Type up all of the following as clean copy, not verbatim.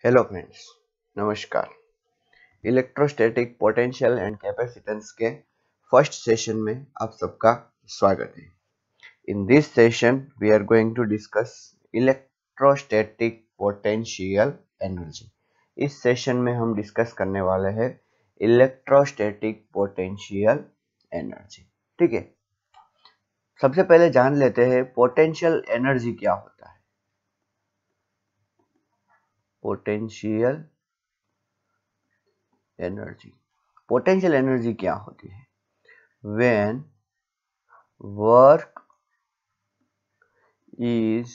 Hello friends, नमस्कार। Electrostatic potential and capacitance के first session में आप सबका स्वागत है। In this session we are going to discuss electrostatic potential energy. इस सेशन में हम डिस्कस करने वाले हैं इलेक्ट्रोस्टैटिक पोटेंशियल एनर्जी। ठीक है, सबसे पहले जान लेते हैं पोटेंशियल एनर्जी क्या होता है। पोटेंशियल एनर्जी, पोटेंशियल एनर्जी क्या होती है? When work is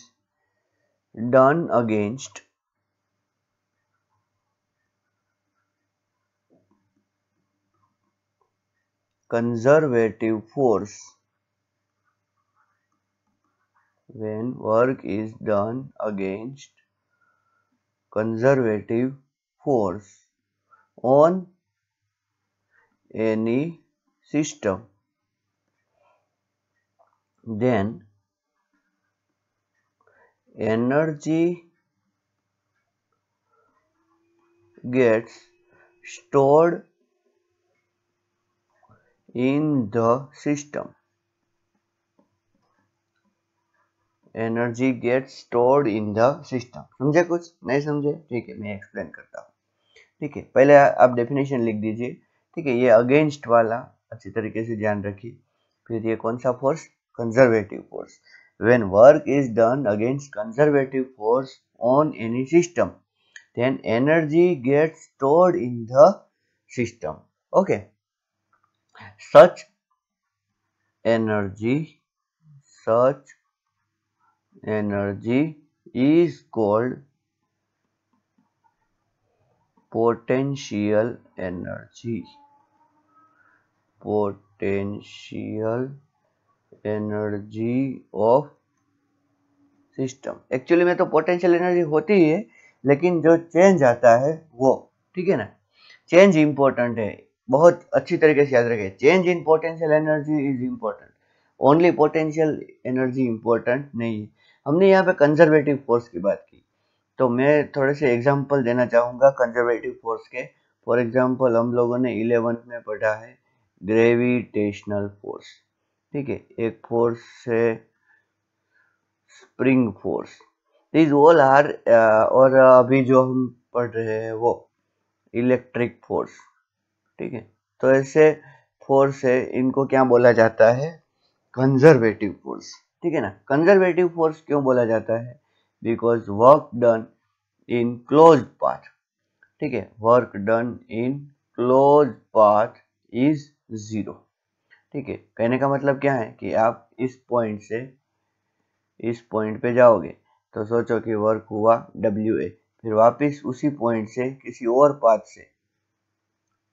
done against conservative force, when work is done against conservative force on any system, then energy gets stored in the system. Energy get stored in the system. समझे? कुछ नहीं समझे? ठीक है, मैं एक्सप्लेन करता हूँ। ठीक है, पहले आप डेफिनेशन लिख दीजिए। ठीक है, ये अगेंस्ट वाला अच्छी तरीके से ध्यान रखिए। फिर ये कौन सा force? Conservative force. When work is done against conservative force on any system, then energy get stored in the system. Okay, such energy is called potential energy of system. Actually में तो पोटेंशियल एनर्जी होती ही है, लेकिन जो change आता है वो, ठीक है ना, चेंज इंपॉर्टेंट है। बहुत अच्छी तरीके से याद रखें, change in potential energy is important, only potential energy important नहीं है। हमने यहाँ पे कंजर्वेटिव फोर्स की बात की, तो मैं थोड़े से एग्जांपल देना चाहूँगा कंजर्वेटिव फोर्स के। फॉर एग्जांपल हम लोगों ने 11th में पढ़ा है ग्रेविटेशनल फोर्स। ठीक है, एक फोर्स है spring force, this all are, और अभी जो हम पढ़ रहे हैं वो इलेक्ट्रिक फोर्स। ठीक है, तो ऐसे फोर्स है, इनको क्या बोला जाता है? Conservative force. ठीक है ना, कंजर्वेटिव फोर्स क्यों बोला जाता है? Because work done in closed path. ठीक है, work done in closed path is zero. ठीक है, कहने का मतलब क्या है कि आप इस पॉइंट से इस पॉइंट पे जाओगे तो सोचो कि वर्क हुआ WA, फिर वापस उसी पॉइंट से किसी और पाथ से,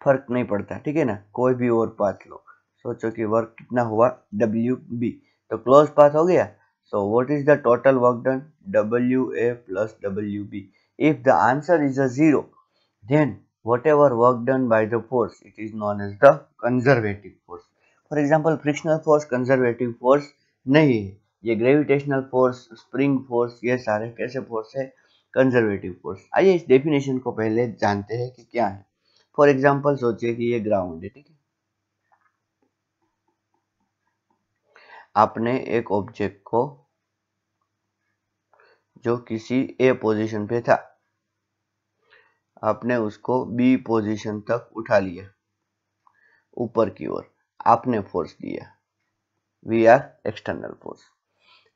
फर्क नहीं पड़ता, ठीक है ना, कोई भी और पाथ लो, सोचो कि वर्क कितना हुआ WB, तो क्लोज पाथ हो गया। सो what is the total work done? WA plus WB। If the answer is a zero, then whatever work done by the force, it is known as the conservative force. For example, frictional force conservative force नहीं है, ये gravitational force, spring force, ये सारे कैसे force है? Conservative force. आइए इस definition को पहले जानते हैं कि क्या है। फॉर एग्जांपल सोचिए कि ये ग्राउंड है, ठीक है, आपने एक ऑब्जेक्ट को जो किसी A पोजीशन पे था, आपने उसको B पोजीशन तक उठा लिया ऊपर की ओर, आपने फोर्स दिया, वी आर एक्सटर्नल फोर्स।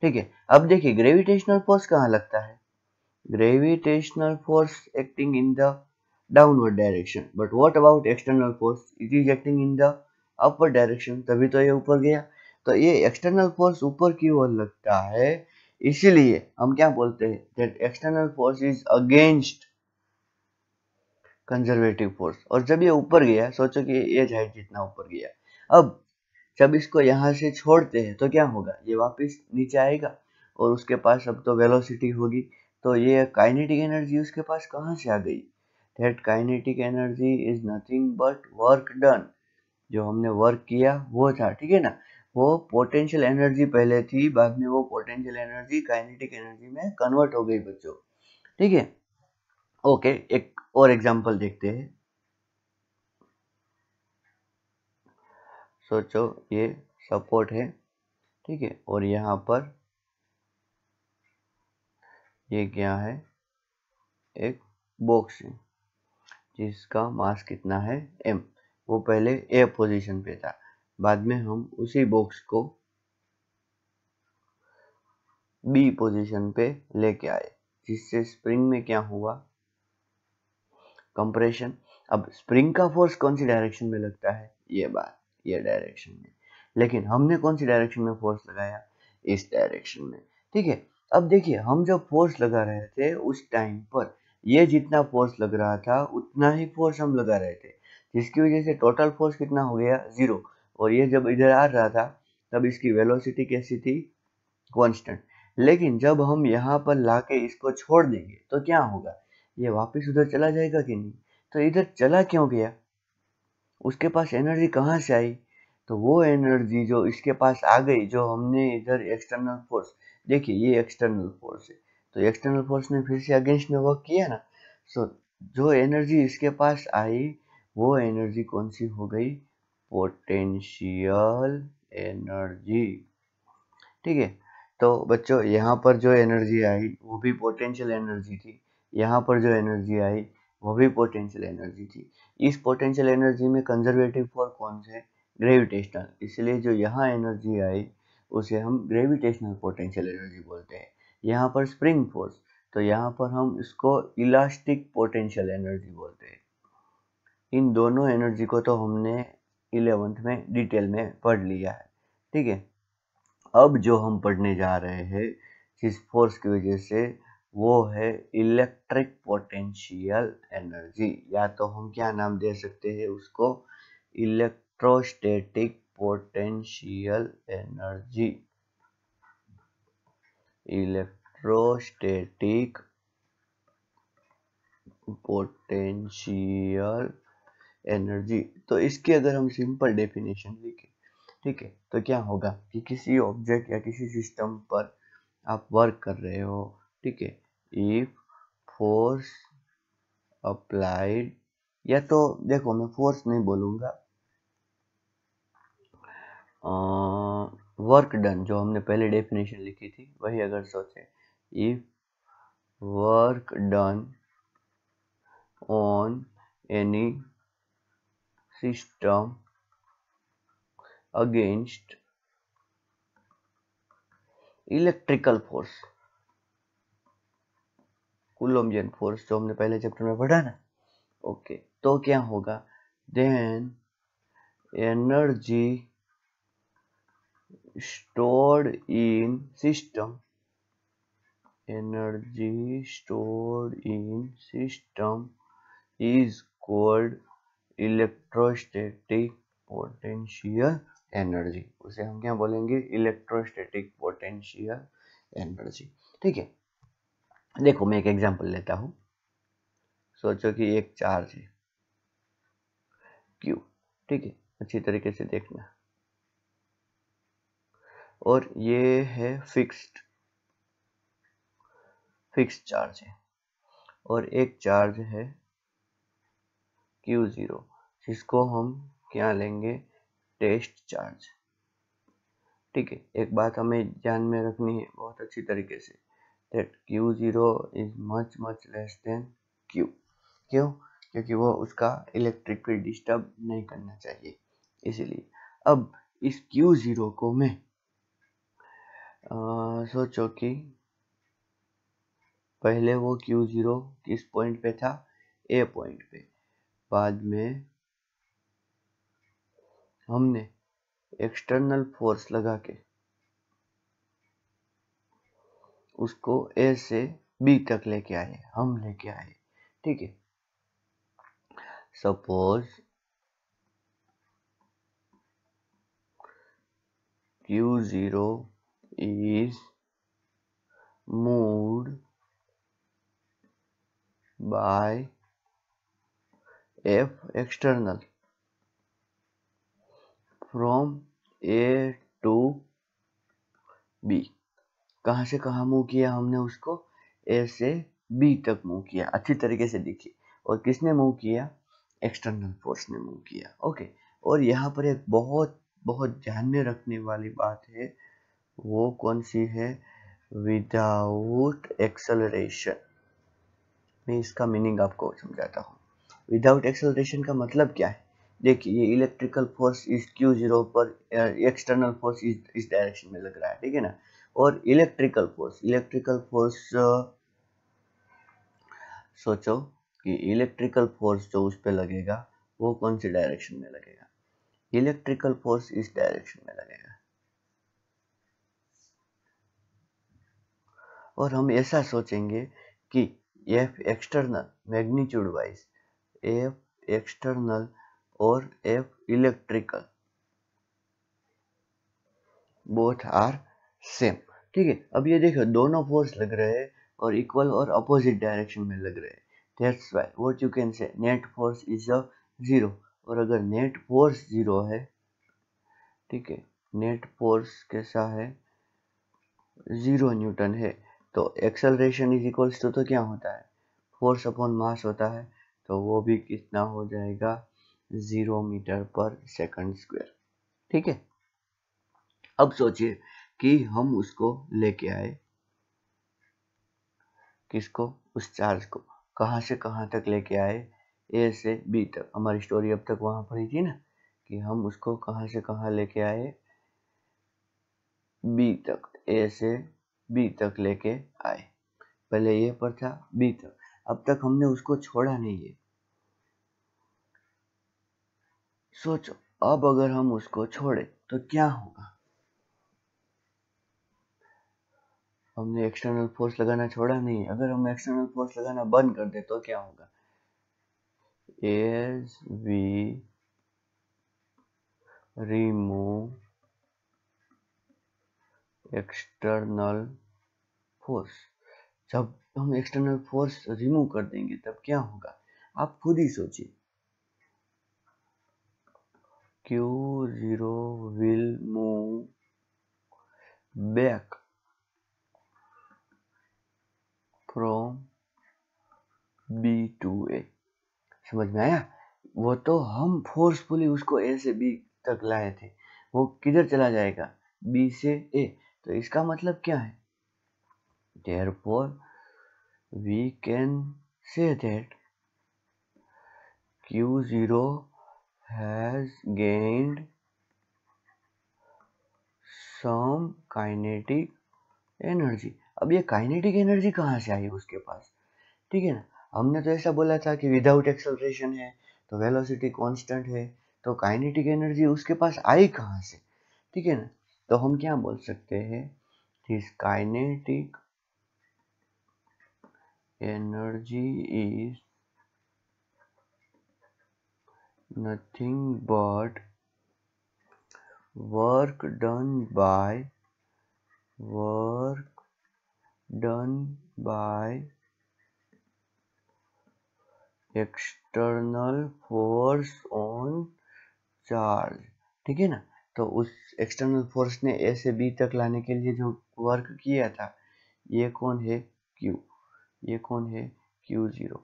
ठीक है, अब देखिए ग्रेविटेशनल फोर्स कहाँ लगता है? Gravitational force acting in the downward direction, but what about external force? It is acting in the upper direction, तभी तो ये ऊपर गया। तो ये एक्सटर्नल फोर्स ऊपर की ओर लगता है, इसीलिए हम क्या बोलते हैं? That external force is against conservative force. और जब ये ऊपर गया, सोचो कि ये हाइट जितना ऊपर गया, अब जब इसको यहाँ से छोड़ते हैं तो क्या होगा? ये वापस नीचे आएगा और उसके पास अब तो वेलोसिटी होगी, तो ये काइनेटिक एनर्जी उसके पास कहाँ से आ गई? That kinetic energy is nothing but work done, जो हमने वर्क किया वो था, ठीक है ना। वो पोटेंशियल एनर्जी पहले थी, बाद में वो पोटेंशियल एनर्जी काइनेटिक एनर्जी में कन्वर्ट हो गई बच्चों। ठीक है, ओके, एक और एग्जांपल देखते हैं। सोचो ये सपोर्ट है, ठीक है, और यहाँ पर ये क्या है, एक बॉक्स है जिसका मास कितना है m। वो पहले ए पोजीशन पे था, बाद में हम उसी बॉक्स को बी पोजीशन पे लेके आए, जिससे स्प्रिंग में क्या हुआ, कंप्रेशन। अब स्प्रिंग का फोर्स कौन सी डायरेक्शन में लगता है, ये बात, ये डायरेक्शन में, लेकिन हमने कौन सी डायरेक्शन में फोर्स लगाया, इस डायरेक्शन में, ठीक है। अब देखिए, हम जब फोर्स लगा रहे थे उस टाइम पर ये जितना फोर्स लग रहा था उतना ही फोर्स हम लगा रहे थे, जिसकी वजह से टोटल फोर्स कितना हो गया, 0। और ये जब इधर आ रहा था तब इसकी वेलोसिटी कैसी थी, कांस्टेंट। लेकिन जब हम यहाँ पर लाके इसको छोड़ देंगे तो क्या होगा, ये वापस उधर चला जाएगा कि नहीं। तो इधर चला क्यों गया, उसके पास एनर्जी कहाँ से आई, तो वो एनर्जी जो इसके पास आ गई, जो हमने इधर एक्सटर्नल फोर्स, देखिए ये एक्सटर्नल फोर्स है, तो एक्सटर्नल फोर्स ने फिर से अगेंस्ट में वर्क किया ना। सो जो एनर्जी इसके पास आई वो एनर्जी कौन सी हो गई, पोटेंशियल एनर्जी, ठीक है। तो बच्चों यहाँ पर जो एनर्जी आई वो भी पोटेंशियल एनर्जी थी, यहाँ पर जो एनर्जी आई वो भी पोटेंशियल एनर्जी थी। इस पोटेंशियल एनर्जी में कंजर्वेटिव फोर्स कौन से, ग्रेविटेशनल, इसलिए जो यहाँ एनर्जी आई उसे हम ग्रेविटेशनल पोटेंशियल एनर्जी बोलते हैं। यहाँ पर स्प्रिंग फोर्स, तो यहाँ पर हम इसको इलास्टिक पोटेंशियल एनर्जी बोलते हैं। इन दोनों एनर्जी को तो हमने 11th में डिटेल में पढ़ लिया है, ठीक है। अब जो हम पढ़ने जा रहे हैं जिस फोर्स की वजह से, वो है इलेक्ट्रिक पोटेंशियल एनर्जी, या तो हम क्या नाम दे सकते हैं उसको, electrostatic potential energy, electrostatic potential energy. तो इसकी अगर हम सिंपल डेफिनेशन लिखें, ठीक है, तो क्या होगा कि किसी ऑब्जेक्ट या किसी सिस्टम पर आप वर्क कर रहे हो, ठीक है, इफ फोर्स अप्लाइड, या तो देखो मैं फोर्स नहीं बोलूंगा, वर्क डन, जो हमने पहले डेफिनेशन लिखी थी वही अगर सोचे, if work done on any system against electrical force, Coulombian force जो हमने पहले चैप्टर में पढ़ा ना, ओके, तो क्या होगा, then energy stored in system, energy stored in system is called electrostatic potential energy, उसे हम क्या बोलेंगे, इलेक्ट्रोस्टैटिक पोटेंशियल एनर्जी, ठीक है। देखो मैं एक एग्जांपल लेता हूँ। सोचो कि एक चार्ज है Q, ठीक है, अच्छी तरीके से देखना, और ये है फिक्स्ड चार्ज है, और एक चार्ज है Q0, जिसको हम क्या लेंगे, टेस्ट चार्ज, ठीक है। एक बात हमें ध्यान में रखनी है बहुत अच्छी तरीके से, that Q0 is much much less than Q। क्यों, क्योंकि वो उसका इलेक्ट्रिक फील्ड डिस्टर्ब नहीं करना चाहिए, इसीलिए। अब इस Q0 को मैं सोचो कि पहले वो Q0 किस पॉइंट पे था, ए पॉइंट पे, बाद में हमने एक्सटर्नल फोर्स लगा के उसको ए से बी तक लेके आए, हम लेके आए, ठीक है। Suppose Q0 is moved by F external from A to B। कहाँ से कहाँ मूव किया हमने उसको, ए से बी तक मूव किया, अच्छी तरीके से देखिए, और किसने मूव किया, एक्सटर्नल फोर्स ने मूव किया। ओके, और यहाँ पर एक बहुत बहुत ध्यान में रखने वाली बात है, वो कौन सी है, विदाउट एक्सेलरेशन। मैं इसका मीनिंग आपको समझाता हूँ। विदाउट एक्सेलरेशन का मतलब क्या है, देखिए ये इलेक्ट्रिकल फोर्स इस Q0 पर एक्सटर्नल फोर्स इस डायरेक्शन में लग रहा है, ठीक है ना, और इलेक्ट्रिकल फोर्स सोचो कि इलेक्ट्रिकल फोर्स जो उस पर लगेगा वो कौन सी डायरेक्शन में लगेगा, इलेक्ट्रिकल फोर्स इस डायरेक्शन में लगेगा। और हम ऐसा सोचेंगे कि F external magnitude wise, F external और F electrical both are same, ठीक है। अब ये देखो दोनों फोर्स लग रहे हैं और इक्वल और अपोजिट डायरेक्शन में लग रहे हैं, that's why what you can say net force is a zero. और अगर नेट फोर्स जीरो है, ठीक है, नेट फोर्स कैसा है, 0 न्यूटन है, तो एक्सेलरेशन इज इक्वल्स टू तो क्या होता है, फोर्स अपॉन मास होता है, तो वो भी कितना हो जाएगा, 0 मीटर पर सेकंड स्क्वायर, ठीक है। अब सोचिए कि हम उसको लेके आए, किसको, उस चार्ज को कहाँ से कहाँ तक लेके आए, ए से बी तक। हमारी स्टोरी अब तक वहां पर ही थी ना, कि हम उसको कहाँ से कहाँ लेके आए, बी तक, ए से बी तक लेके आए। पहले ए पर था, बी तक, अब तक हमने उसको छोड़ा नहीं है। सोचो अब अगर हम उसको छोड़े तो क्या होगा, हमने एक्सटर्नल फोर्स लगाना छोड़ा नहीं, अगर हम एक्सटर्नल फोर्स लगाना बंद कर दे तो क्या होगा, as we remove external force, जब हम एक्सटर्नल फोर्स रिमूव कर देंगे तब क्या होगा, आप खुद ही सोचिए, Q0 will move back from B to A। समझ में आया, वो तो हम फोर्सफुली उसको A से B तक लाए थे, वो किधर चला जाएगा, B से A। तो इसका मतलब क्या है, therefore we can say that Q0 has gained some kinetic energy। अब ये काइनेटिक एनर्जी कहाँ से आई उसके पास, ठीक है ना, हमने तो ऐसा बोला था कि विदाउट एक्सेलरेशन है तो वेलोसिटी कांस्टेंट है, तो काइनेटिक एनर्जी उसके पास आई कहाँ से, ठीक है ना। तो हम क्या बोल सकते हैं, this kinetic energy is nothing but work done by external force on charge, ठीक है ना। तो उस एक्सटर्नल फोर्स ने ए से बी तक लाने के लिए जो वर्क किया था, ये कौन है, Q, ये कौन है, Q0,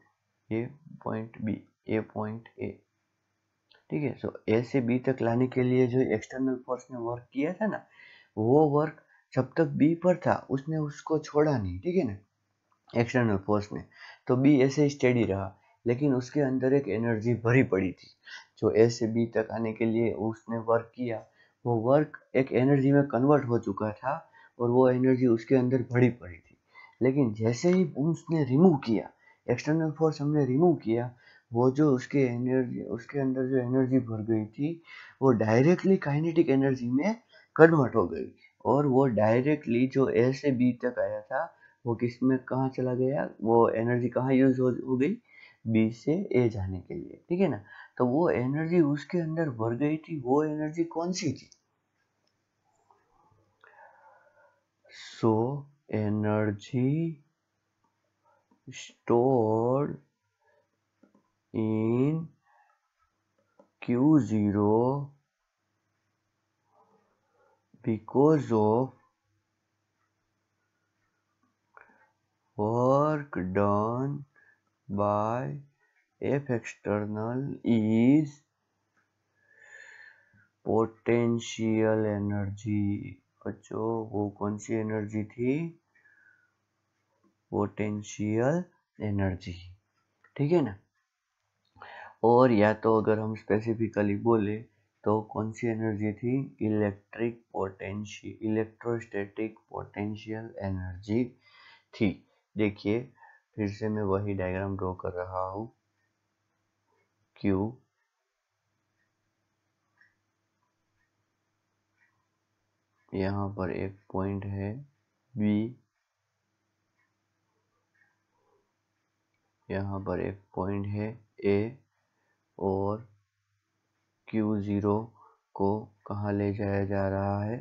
ये पॉइंट बी, ये पॉइंट ए, ठीक है। सो ए से बी तक लाने के लिए जो एक्सटर्नल फोर्स ने वर्क किया था ना, वो वर्क जब तक बी पर था उसने उसको छोड़ा नहीं, ठीक है ना, एक्सटर्नल फोर्स ने, तो बी ऐसे स्टेडी रहा, लेकिन उसके अंदर एक एनर्जी भरी पड़ी थी, जो ए से बी तक आने के लिए उसने वर्क किया, वो वर्क एक एनर्जी में कन्वर्ट हो चुका था और वो एनर्जी उसके अंदर भरी पड़ी थी। लेकिन जैसे ही उसने रिमूव किया, एक्सटर्नल फोर्स हमने रिमूव किया, वो जो उसके एनर्जी, उसके अंदर जो एनर्जी भर गई थी, वो डायरेक्टली काइनेटिक एनर्जी में कन्वर्ट हो गई, और वो डायरेक्टली जो ए से बी तक आया था वो किस में कहाँ चला गया, वो एनर्जी कहाँ यूज हो गई, बी से ए जाने के लिए, ठीक है ना। तो वो एनर्जी उसके अंदर भर गई थी, वो एनर्जी कौन सी थी, so energy stored in Q0 because of work done bye F external is potential energy. बच्चों वो कौन सी एनर्जी थी? पोटेंशियल एनर्जी, ठीक है ना। और या तो अगर हम स्पेसिफिकली बोले तो कौन सी एनर्जी थी? इलेक्ट्रोस्टैटिक पोटेंशियल एनर्जी थी। देखिए फिर से मैं वही डायग्राम ड्रॉ कर रहा हूं। Q यहाँ पर एक पॉइंट है, B यहाँ पर एक पॉइंट है, A, और Q0 को कहाँ ले जाया जा रहा है?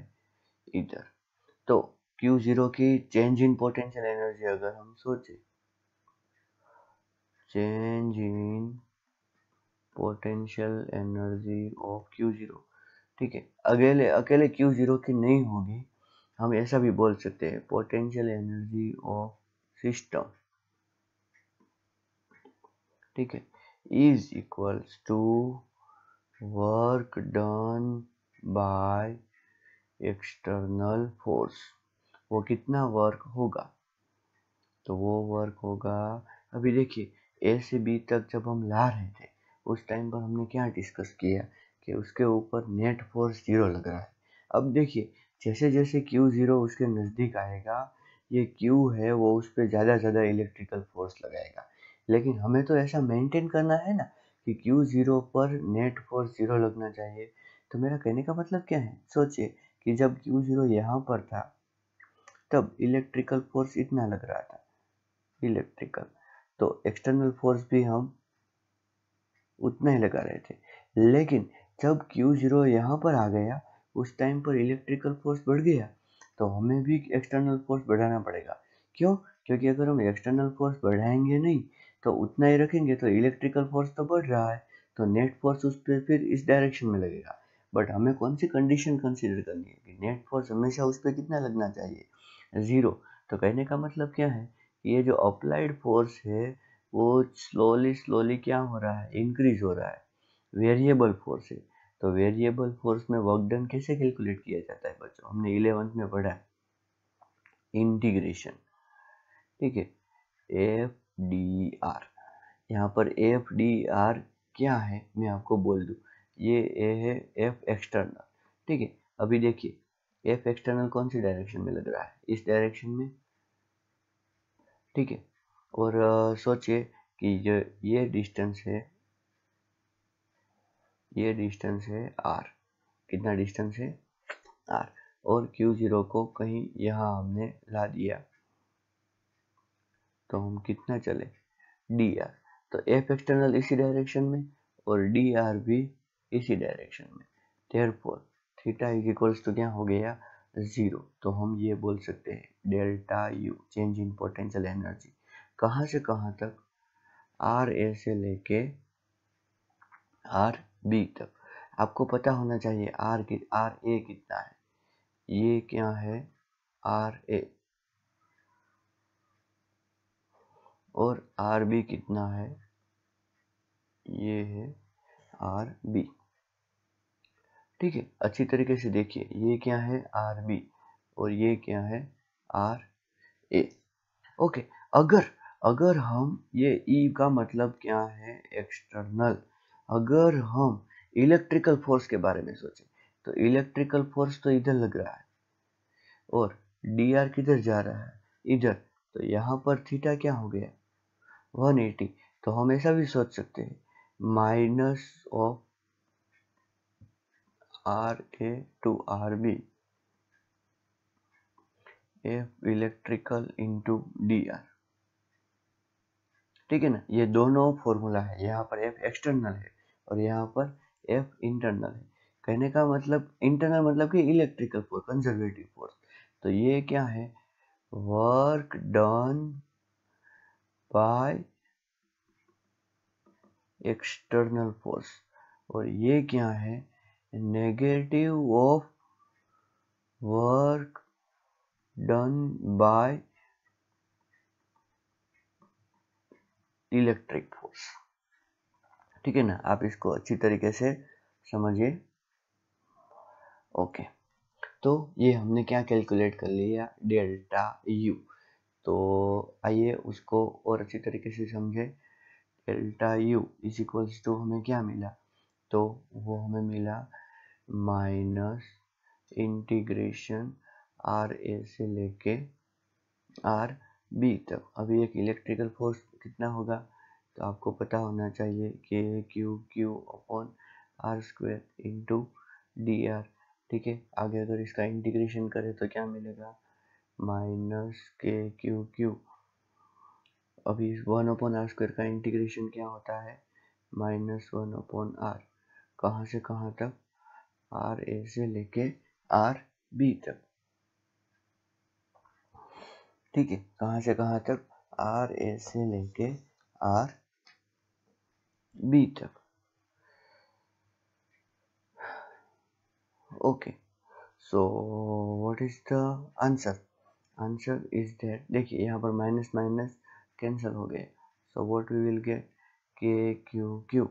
इधर। तो Q0 की चेंज इन पोटेंशियल एनर्जी अगर हम सोचे, change in potential energy of Q0, ठीक है, अकेले Q0 की नहीं होगी, हम ऐसा भी बोल सकते हैं पोटेंशियल एनर्जी ऑफ सिस्टम, ठीक है, is equals to work done by external force. वो कितना वर्क होगा? तो वो वर्क होगा, अभी देखिए ए से बी तक जब हम ला रहे थे उस टाइम पर हमने क्या डिस्कस किया कि उसके ऊपर नेट फोर्स 0 लग रहा है। अब देखिए जैसे जैसे Q0 उसके नज़दीक आएगा, ये Q है वो उस पर ज़्यादा इलेक्ट्रिकल फोर्स लगाएगा। लेकिन हमें तो ऐसा मेंटेन करना है ना कि Q0 पर नेट फोर्स 0 लगना चाहिए। तो मेरा कहने का मतलब क्या है? सोचिए कि जब Q0 यहाँ पर था तब इलेक्ट्रिकल फोर्स इतना लग रहा था, इलेक्ट्रिकल, तो एक्सटर्नल फोर्स भी हम उतना ही लगा रहे थे। लेकिन जब Q0 यहाँ पर आ गया उस टाइम पर इलेक्ट्रिकल फोर्स बढ़ गया, तो हमें भी एक्सटर्नल फोर्स बढ़ाना पड़ेगा। क्यों? क्योंकि अगर हम एक्सटर्नल फोर्स बढ़ाएंगे नहीं तो उतना ही रखेंगे तो इलेक्ट्रिकल फोर्स तो बढ़ रहा है, तो नेट फोर्स उस पर फिर इस डायरेक्शन में लगेगा। बट हमें कौन सी कंडीशन कंसीडर करनी है कि नेट फोर्स हमेशा उस पर कितना लगना चाहिए? 0। तो कहने का मतलब क्या है? ये जो अप्लाइड फोर्स है वो स्लोली क्या हो रहा है? इंक्रीज हो रहा है। वेरिएबल फोर्स है, तो वेरिएबल फोर्स में वर्क डन कैसे कैलकुलेट किया जाता है बच्चों? हमने 11th में पढ़ा है, इंटीग्रेशन, ठीक है, एफ डी आर। यहाँ पर एफ डी आर क्या है मैं आपको बोल दूं, ये ए है एफ एक्सटर्नल, ठीक है। अभी देखिए एफ एक्सटर्नल कौन सी डायरेक्शन में लग रहा है? इस डायरेक्शन में, ठीक है। और सोचिए कि ये डिस्टेंस है, ये डिस्टेंस है r। कितना डिस्टेंस है? r। और Q0 को कहीं यहाँ हमने ला दिया तो हम कितना चले? dr। तो F एक्सटर्नल इसी डायरेक्शन में और dr भी इसी डायरेक्शन में, therefore theta is equals to क्या हो गया? 0। तो हम ये बोल सकते हैं delta U, change in potential energy, कहाँ से कहाँ तक? आर ए से लेके आर बी तक। आपको पता होना चाहिए आर ए कितना है, ये क्या है? आर ए, और आर बी कितना है? ये है आर बी, ठीक है। अच्छी तरीके से देखिए ये क्या है? आर बी, और ये क्या है? R A. ओके, अगर हम ये ई का मतलब क्या है? एक्सटर्नल। अगर हम इलेक्ट्रिकल फोर्स के बारे में सोचें तो इलेक्ट्रिकल फोर्स तो इधर लग रहा है और dr किधर जा रहा है? इधर। तो यहाँ पर थीटा क्या हो गया? 180। तो हम ऐसा भी सोच सकते हैं minus of r a to r b F electrical into d r, ठीक है ना। ये दोनों फॉर्मूला है, यहाँ पर एफ एक्सटर्नल है और यहाँ पर एफ इंटरनल है। कहने का मतलब इंटरनल मतलब कि इलेक्ट्रिकल फोर्स, कंजर्वेटिव फोर्स। तो ये क्या है? Work done by external force, और ये क्या है? Negative of work done by electric force. ठीक है ना, आप इसको अच्छी तरीके से समझिए। ओके, तो ये हमने क्या कैलकुलेट कर लिया, डेल्टा यू। तो आइए उसको और अच्छी तरीके से समझे। Delta U is equals to हमें क्या मिला, तो वो हमें मिला माइनस इंटीग्रेशन आर ए से लेके आर बी तक। अभी एक इलेक्ट्रिकल फोर्स कितना होगा, तो आपको पता होना चाहिए कि q upon r square into d r. ठीक है, आगे अगर इसका इंटीग्रेशन करें तो क्या मिलेगा, माइनस क्यू। अभी 1/r² का इंटीग्रेशन क्या होता है, -1/r। कहाँ से कहाँ तक, आर ए से लेके आर बी तक। ठीक है, कहाँ से कहाँ तक, आर ए से लेके आर बी तक। Okay, so what is the answer, answer is that, देखिए यहाँ पर माइनस माइनस कैंसिल हो गए, so what we will get, q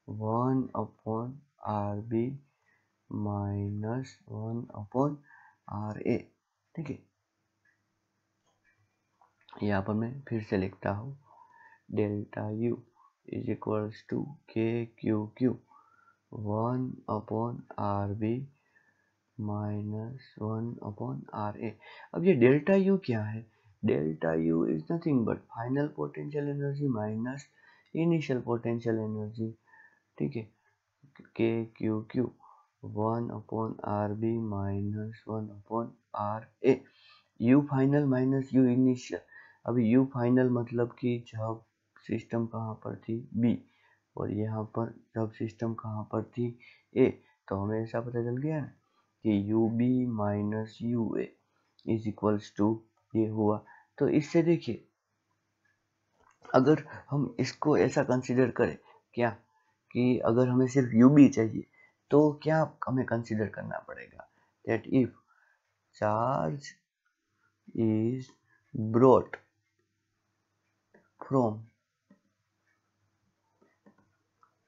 1/r/b minus 1/r/a। ठीक है, यहाँ पर मैं फिर से लिखता हूँ, delta U is equals to q 1/r/b minus 1/r/a। अब ये डेल्टा यू क्या है, delta U is nothing but final potential energy minus initial potential energy. ठीक है, q 1/r/b minus 1/r/a। U final minus U initial. अभी U final मतलब कि जब सिस्टम कहाँ पर थी, बी, और यहाँ पर जब सिस्टम कहाँ पर थी, ए, तो हमें ऐसा पता चल गया ना कि U b minus U a is equals to ये हुआ। तो इससे देखिए, अगर हम इसको ऐसा कंसिडर करें क्या, कि अगर हमें सिर्फ यू बी चाहिए तो क्या हमें कंसिडर करना पड़ेगा, that if charge is brought from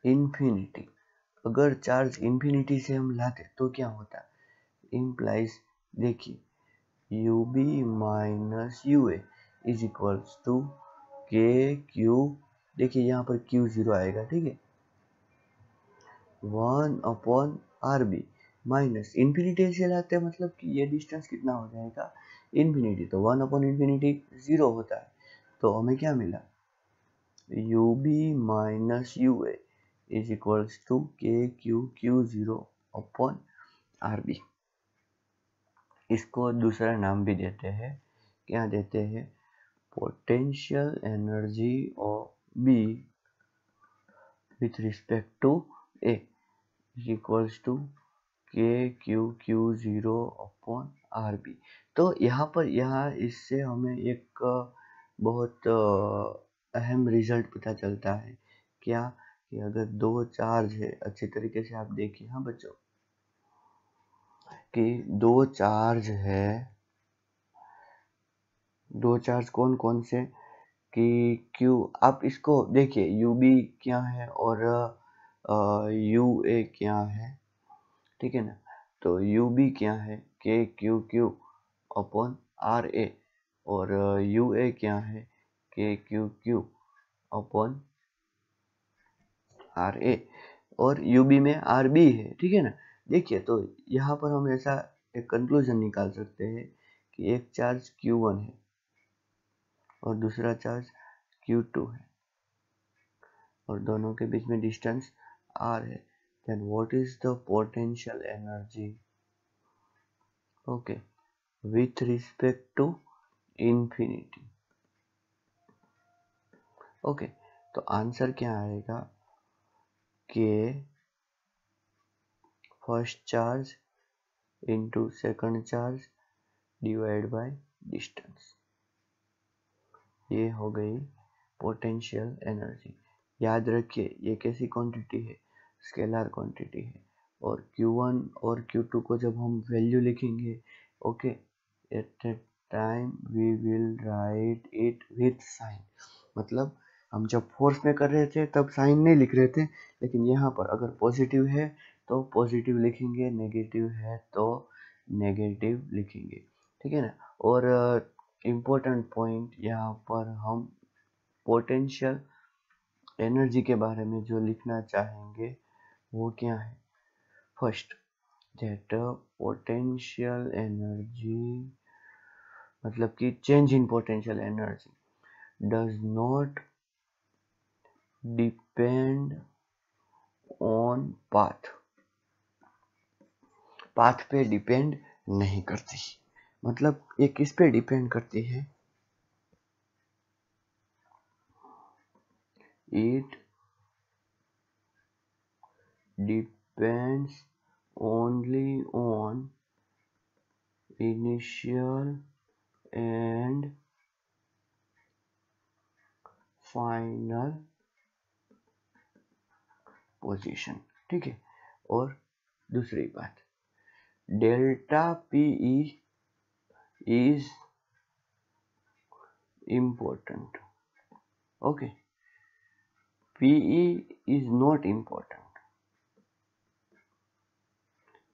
infinity, अगर चार्ज इन्फिनिटी से हम लाते तो क्या होता, इम्प्लाइज, देखिए U b minus U a is equals to q, देखिए यहाँ पर क्यू जीरो आएगा। ठीक है, 1/r/b माइनस इन्फिनिटी से लाते हैं, मतलब कि ये डिस्टेंस कितना हो जाएगा, इन्फिनिटी, तो 1/infinity 0 होता है। तो हमें क्या मिला, U b minus U a is equals to q 0/r/b। इसको दूसरा नाम भी देते हैं, क्या देते हैं, potential energy of b with respect to a is equals to q 0/r/b। तो यहाँ पर इससे हमें एक बहुत अहम रिजल्ट पता चलता है, क्या, कि अगर दो चार्ज है, अच्छे तरीके से आप देखिए, हाँ बच्चों, कि दो चार्ज है, दो चार्ज कौन कौन से, कि क्यू, आप इसको देखिए, यू बी क्या है और यू ए क्या है। ठीक है ना, तो यू बी क्या है, क्यू अपॉन आर ए, और यू ए क्या है, क्यू अपॉन आर ए, और यू बी में आर बी है। ठीक है ना, देखिए, तो यहाँ पर हम ऐसा एक कंक्लूजन निकाल सकते हैं कि एक चार्ज Q1 है और दूसरा चार्ज Q2 है, और दोनों के बीच में डिस्टेंस r है, then what is the potential energy, okay, with respect to infinity। Okay, तो आंसर क्या आएगा, कि first charge into second charge divide by distance, ये हो गई पोटेंशियल एनर्जी। याद रखिए, ये कैसी क्वांटिटी है, स्केलर क्वांटिटी है, और Q1 और Q2 को जब हम वैल्यू लिखेंगे, okay, at that time we will write it with sign, मतलब हम जब फोर्स में कर रहे थे तब साइन नहीं लिख रहे थे, लेकिन यहाँ पर अगर पॉजिटिव है तो पॉजिटिव लिखेंगे, नेगेटिव है तो नेगेटिव लिखेंगे, ठीक है ना। और इम्पोर्टेंट पॉइंट यहाँ पर हम पोटेंशियल एनर्जी के बारे में जो लिखना चाहेंगे वो क्या है। फर्स्ट, दैट पोटेंशियल एनर्जी मतलब कि change in potential energy does not depend on path, path पे डिपेंड नहीं करती। मतलब ये किस पे डिपेंड करती है, it depends only on initial and final position, ठीक है। और दूसरी बात, delta PE is important, okay, PE is not important.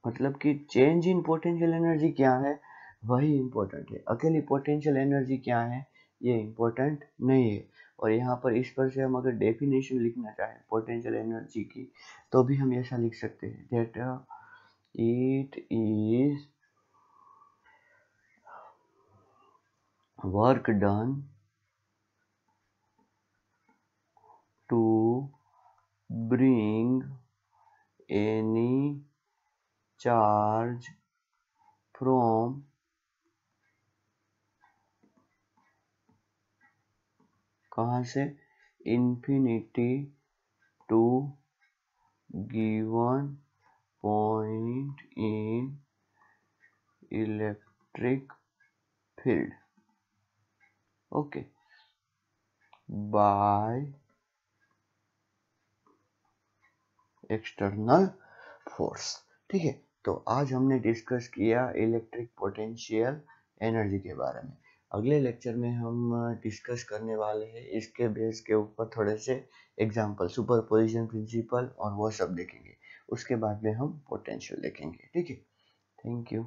मतलब कि चेंज इन पोटेंशियल एनर्जी क्या है वही इम्पोर्टेंट है, अकेली पोटेंशियल एनर्जी क्या है ये इम्पोर्टेंट नहीं है। और यहाँ पर इस पर से हम अगर डेफिनेशन लिखना चाहें पोटेंशियल एनर्जी की तो भी हम ऐसा लिख सकते हैं, that it is work done to bring any charge from कहाँ से, infinity to given point in electric field, okay, by external force, ठीक है। तो आज हमने डिस्कस किया इलेक्ट्रिक पोटेंशियल एनर्जी के बारे में। अगले लेक्चर में हम डिस्कस करने वाले हैं इसके बेस के ऊपर थोड़े से एग्जांपल, सुपरपोजिशन प्रिंसिपल और वो सब देखेंगे। उसके बाद में हम पोटेंशियल देखेंगे, ठीक है। Thank you.